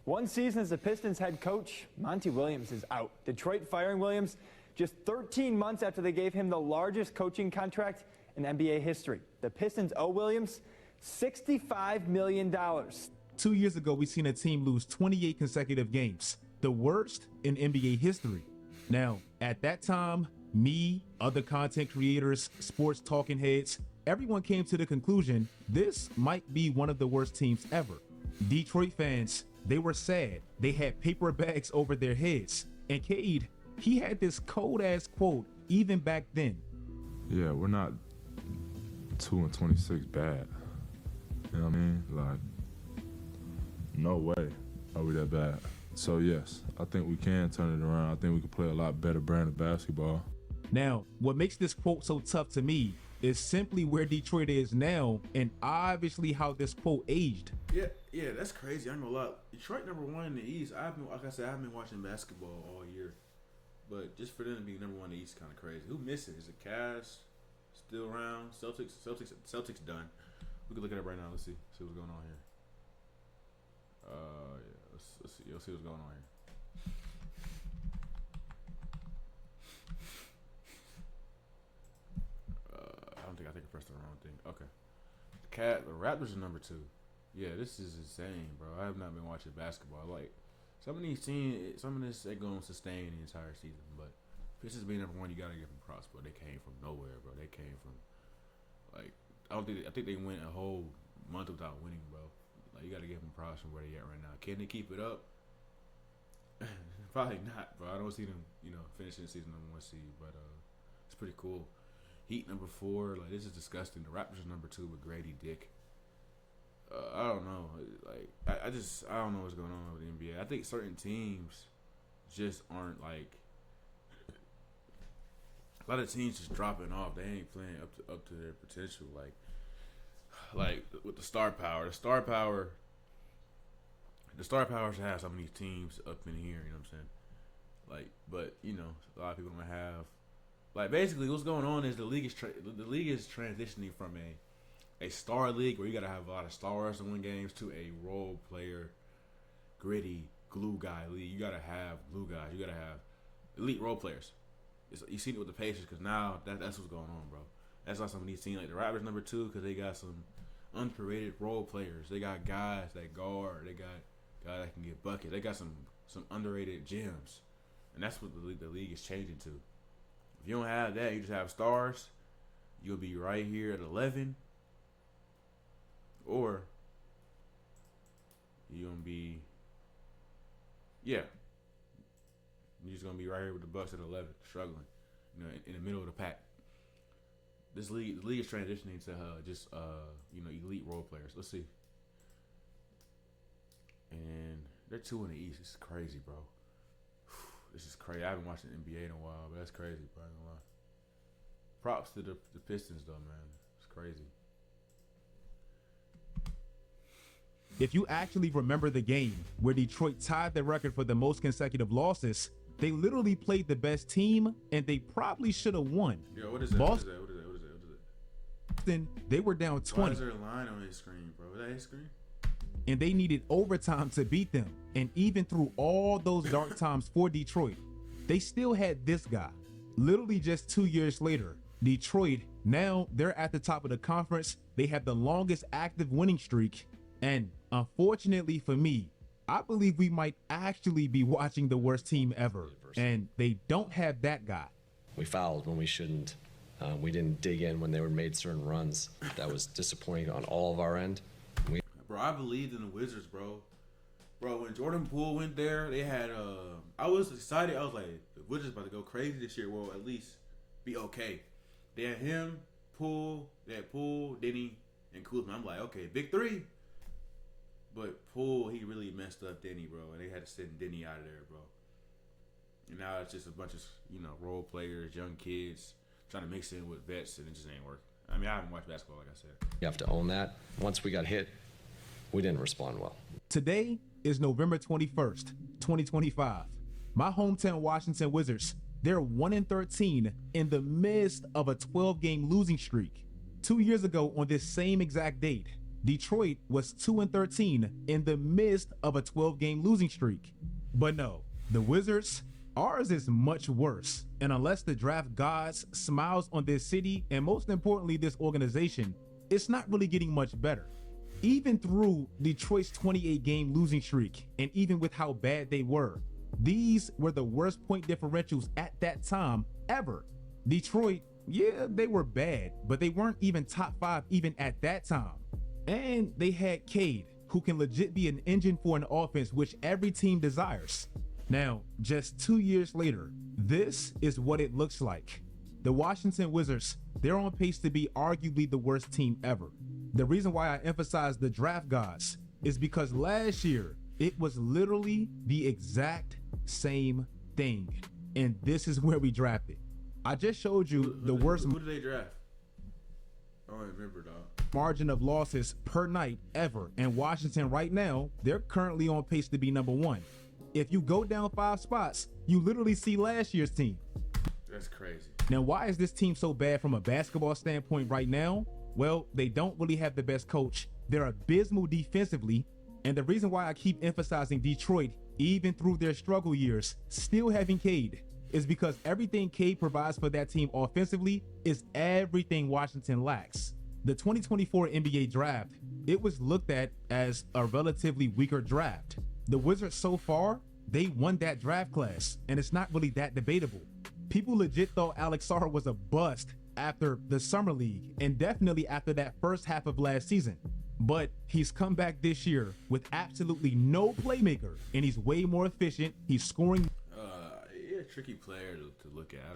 One season as the Pistons head coach, Monty Williams is out. Detroit firing Williams just 13 months after they gave him the largest coaching contract in NBA history. The Pistons owe Williams $65 million. 2 years ago, we seen a team lose 28 consecutive games, the worst in NBA history. Now, at that time, me, other content creators, sports talking heads, everyone came to the conclusion this might be one of the worst teams ever. Detroit fans, they were sad. They had paper bags over their heads. And Cade, he had this cold-ass quote even back then. Yeah, we're not 2-26 bad. You know what I mean? Like, no way are we that bad. So yes, I think we can turn it around. I think we can play a lot better brand of basketball. Now, what makes this quote so tough to me is simply where Detroit is now and obviously how this quote aged. Yeah, that's crazy. I ain't gonna lie. Detroit #1 in the East. Like I said, I've been watching basketball all year, but just for them to be #1 in the East, kind of crazy. Who missing? Is it Cavs still around? Celtics done. We can look it up right now. Let's see what's going on here. Yeah, let's see what's going on here. I think I pressed the wrong thing. Okay. The Raptors are #2. Yeah, this is insane, bro. I have not been watching basketball. Like, some of these teams, some of this ain't going to sustain the entire season. But Pistons being #1, you got to give them props, bro. They came from nowhere, bro. They came from, like, I think they went a whole month without winning, bro. Like, you got to give them props from where they at right now. Can they keep it up? Probably not, bro. I don't see them, finishing the season #1 seed, but it's pretty cool. Heat #4, like, this is disgusting. The Raptors are #2 with Grady Dick. I don't know. Like, I don't know what's going on with the NBA. I think certain teams just aren't, like, a lot of teams just dropping off. They ain't playing up to their potential. Like with the star power. The star power should have some of these teams up in here, you know what I'm saying? Like, but, a lot of people don't have. Like, basically, what's going on is the league is transitioning from a star league where you got to have a lot of stars to win games to a role player, gritty, glue guy league. You got to have glue guys. You got to have elite role players. You seen it with the Pacers because now that's what's going on, bro. That's why some of these teams, like the Raptors #2, because they got some unparaded role players. They got guys that guard. They got guys that can get buckets. They got some underrated gems. And that's what the league is changing to. If you don't have that, you just have stars, you'll be right here at 11. Or you're going to be, you're just going to be right here with the Bucks at 11, struggling, in the middle of the pack. The league is transitioning to just elite role players. Let's see. And they're 2 in the East. This is crazy, bro. This is crazy. I haven't watched the NBA in a while, but that's crazy, bro. I ain't gonna lie. Props to the Pistons, though, man. It's crazy. If you actually remember the game where Detroit tied the record for the most consecutive losses, they literally played the best team, and they probably should have won. Yo, what is that? What is that? Boston, they were down 20. Why is there a line on his screen, bro? Is that his screen? And they needed overtime to beat them. And even through all those dark times for Detroit, they still had this guy. Literally just 2 years later, Detroit, now they're at the top of the conference. They have the longest active winning streak. And unfortunately for me, I believe we might actually be watching the worst team ever. And they don't have that guy. We fouled when we shouldn't. We didn't dig in when they were made certain runs. That was disappointing on all of our end. Bro, I believed in the Wizards, bro. Bro, when Jordan Poole went there, they had I was excited. I was like, the Wizards about to go crazy this year. Well, at least be okay. They had him, Poole, Denny, and Kuzma. I'm like, okay, big three. But Poole, he really messed up Denny, bro. And they had to send Denny out of there, bro. And now it's just a bunch of, role players, young kids, trying to mix in with vets, and it just ain't working. I mean, I haven't watched basketball, like I said. You have to own that. Once we got hit, we didn't respond well. Today is November 21st, 2025. My hometown Washington Wizards, they're 1-13 in the midst of a 12-game losing streak. 2 years ago on this same exact date, Detroit was 2-13 in the midst of a 12-game losing streak. But no, the Wizards, ours is much worse. And unless the draft gods smiles on this city and most importantly this organization, it's not really getting much better. Even through Detroit's 28-game losing streak, and even with how bad they were, these were the worst point differentials at that time ever. Detroit, yeah, they were bad, but they weren't even top 5 even at that time. And they had Cade, who can legit be an engine for an offense which every team desires. Now, just 2 years later, this is what it looks like. The Washington Wizards, they're on pace to be arguably the worst team ever. The reason why I emphasize the draft gods is because last year, it was literally the exact same thing. And this is where we drafted. I just showed you the worst Who did they draft? I don't remember, dog. margin of losses per night ever. And Washington right now, they're currently on pace to be number 1. If you go down 5 spots, you literally see last year's team. That's crazy. Now, why is this team so bad from a basketball standpoint right now? Well, they don't really have the best coach. They're abysmal defensively. And the reason why I keep emphasizing Detroit, even through their struggle years, still having Cade, is because everything Cade provides for that team offensively is everything Washington lacks. The 2024 NBA draft, it was looked at as a relatively weaker draft. The Wizards so far, they won that draft class, and it's not really that debatable. People legit thought Alex Sarr was a bust after the Summer League, and definitely after that first half of last season. But he's come back this year with absolutely no playmaker, and he's way more efficient. He's scoring. Yeah, tricky player to look at. I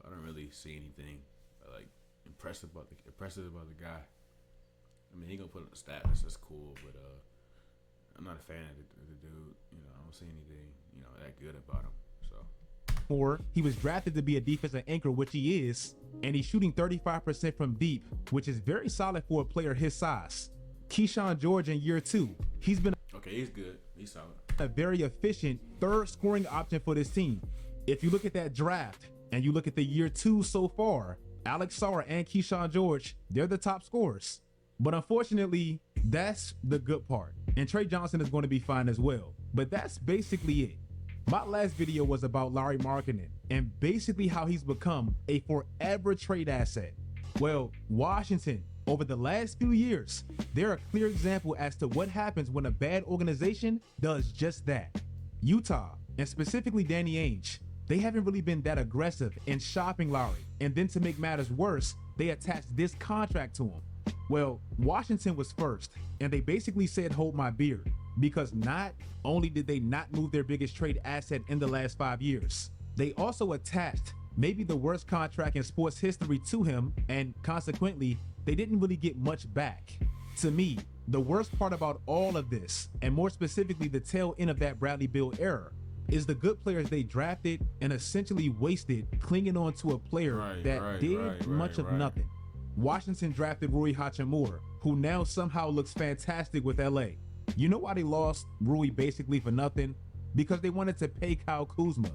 don't really see anything like impressive about the guy. I mean, he gonna put up the stats. That's cool, but I'm not a fan of the dude. You know, I don't see anything that good about him. So. Or he was drafted to be a defensive anchor, which he is, and he's shooting 35% from deep, which is very solid for a player his size. Keyshawn George in year 2, he's been He's good. He's solid. a very efficient third scoring option for this team. If you look at that draft and you look at the year 2 so far, Alex Sarr and Keyshawn George, they're the top scorers. But unfortunately, that's the good part. And Trey Johnson is going to be fine as well. But that's basically it. My last video was about Lauri Markkanen and basically how he's become a forever trade asset. Well, Washington, over the last few years, they're a clear example as to what happens when a bad organization does just that. Utah, and specifically Danny Ainge, they haven't really been that aggressive in shopping Lauri. And then to make matters worse, they attached this contract to him. Well, Washington was first, and they basically said, hold my beer, because not only did they not move their biggest trade asset in the last 5 years, they also attached maybe the worst contract in sports history to him, and consequently, they didn't really get much back. To me, the worst part about all of this, and more specifically the tail end of that Bradley Beal era, is the good players they drafted and essentially wasted clinging on to a player that did much of nothing. Washington drafted Rui Hachimura, who now somehow looks fantastic with LA. You know why they lost Rui basically for nothing? Because they wanted to pay Kyle Kuzma.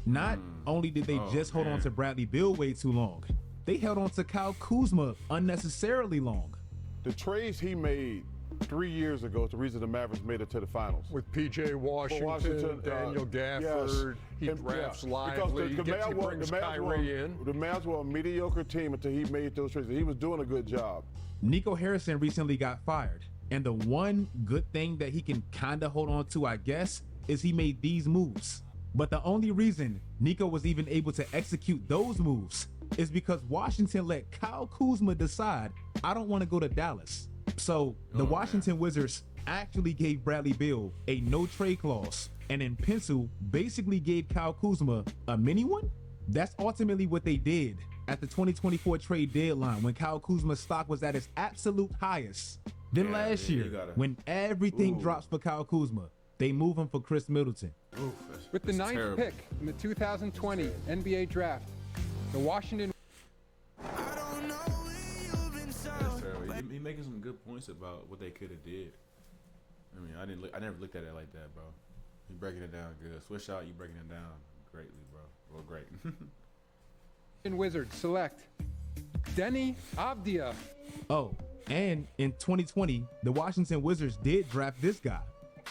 Not only did they hold on to Bradley Beal way too long, they held on to Kyle Kuzma unnecessarily long. The trades he made 3 years ago is the reason the Mavericks made it to the finals. With P.J. Washington, Daniel Gafford, he drafts Lively, he brings Kyrie in. The Mavs were a mediocre team until he made those trades. He was doing a good job. Nico Harrison recently got fired, and the one good thing that he can kind of hold on to, I guess, is he made these moves. But the only reason Nico was even able to execute those moves is because Washington let Kyle Kuzma decide, I don't want to go to Dallas. So the Washington Wizards actually gave Bradley Beal a no trade clause, and in pencil basically gave Kyle Kuzma a mini one. That's ultimately what they did at the 2024 trade deadline when Kyle Kuzma's stock was at its absolute highest. Then last year, when everything drops for Kyle Kuzma, they move him for Chris Middleton. With the 9th pick in the 2020 NBA draft, the Washington. He making some good points about what they could have did. I mean, I never looked at it like that, bro. You breaking it down good. Switch out, you breaking it down greatly, bro. Well, great. Wizards select Denny Avdia. Oh, And in 2020, the Washington Wizards did draft this guy.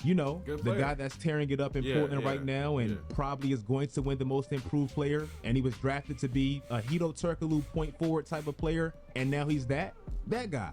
You know, the guy that's tearing it up in Portland right now and probably is going to win the most improved player. And he was drafted to be a Hito Turkoglu point forward type of player. And now he's that guy.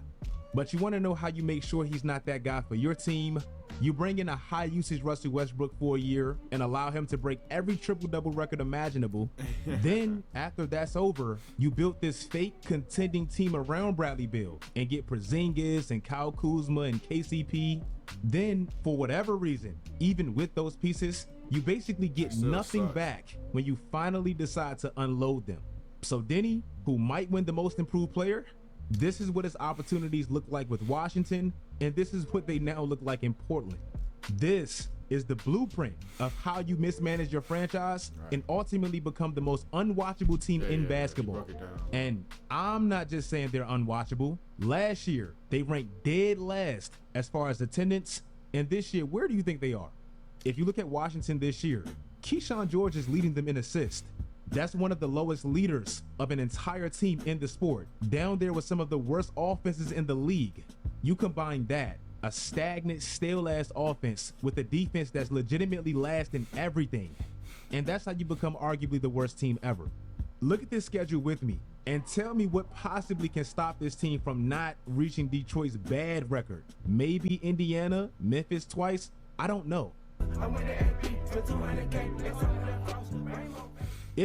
But you want to know how you make sure he's not that guy for your team? You bring in a high usage Russell Westbrook for a year and allow him to break every triple-double record imaginable. Then, after that's over, you built this fake contending team around Bradley Beal and get Porzingis and Kyle Kuzma and KCP. Then, for whatever reason, even with those pieces, you basically get nothing back when you finally decide to unload them. So Denny, who might win the most improved player, this is what his opportunities look like with Washington, and this is what they now look like in Portland. This is the blueprint of how you mismanage your franchise and ultimately become the most unwatchable team in basketball. And I'm not just saying they're unwatchable. Last year, they ranked dead last as far as attendance, and this year, where do you think they are? If you look at Washington this year, Keyshawn George is leading them in assists. That's one of the lowest leaders of an entire team in the sport. Down there with some of the worst offenses in the league. You combine that, a stagnant, stale-ass offense with a defense that's legitimately last in everything. And that's how you become arguably the worst team ever. Look at this schedule with me and tell me what possibly can stop this team from not reaching Detroit's bad record. Maybe Indiana, Memphis twice, I don't know.